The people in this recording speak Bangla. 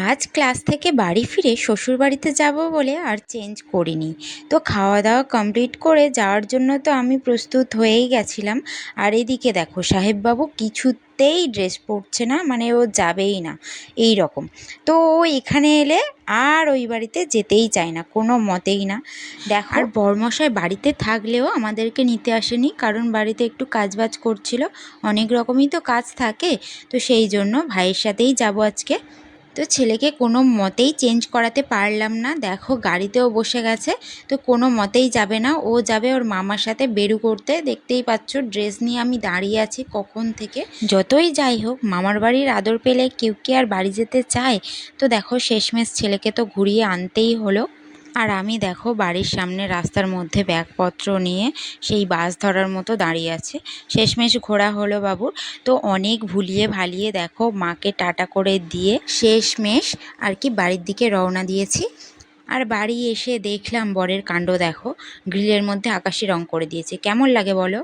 আজ ক্লাস থেকে বাড়ি ফিরে শ্বশুরবাড়িতে যাব বলে আর চেঞ্জ করিনি। তো খাওয়া দাওয়া কমপ্লিট করে যাওয়ার জন্য তো আমি প্রস্তুত হয়েই গেছিলাম। আর এদিকে দেখো সাহেববাবু কিছুতেই ড্রেস পরছে না, মানে ও যাবেই না এই রকম। তো ও এখানে এলে আর ওই বাড়িতে যেতেই চায় না, কোনো মতেই না। দেখো, আর বরমশাই বাড়িতে থাকলেও আমাদেরকে নিতে আসেনি, কারণ বাড়িতে একটু কাজবাজ করছিল। অনেক রকমই তো কাজ থাকে, তো সেই জন্য ভাইয়ের সাথেই যাব আজকে। তো ছেলেকে কোনো মতেই চেঞ্জ করাতে পারলাম না। দেখো গাড়িতেও বসে গেছে, তো কোনো মতেই যাবে না। ও যাবে ওর মামার সাথে বেরু করতে। দেখতেই পাচ্ছ ড্রেস নিয়ে আমি দাঁড়িয়ে আছি কখন থেকে। যতই যাই হোক, মামার বাড়ির আদর পেলে কেউ কি আর বাড়ি যেতে চায়? তো দেখো শেষমেশ ছেলেকে তো ঘুরিয়ে আনতেই হলো। আর আমি দেখো বাড়ির সামনে রাস্তার মধ্যে ব্যাগপত্র নিয়ে সেই বাস ধরার মতো দাঁড়িয়ে আছে। শেষমেশ ঘোরা হলো বাবুর। তো অনেক ভুলিয়ে ভালিয়ে দেখো মাকে টাটা করে দিয়ে শেষমেশ আর কি বাড়ির দিকে রওনা দিয়েছি। আর বাড়ি এসে দেখলাম বরের কাণ্ড দেখো, গ্রিলের মধ্যে আকাশি রং করে দিয়েছে। কেমন লাগে বলো?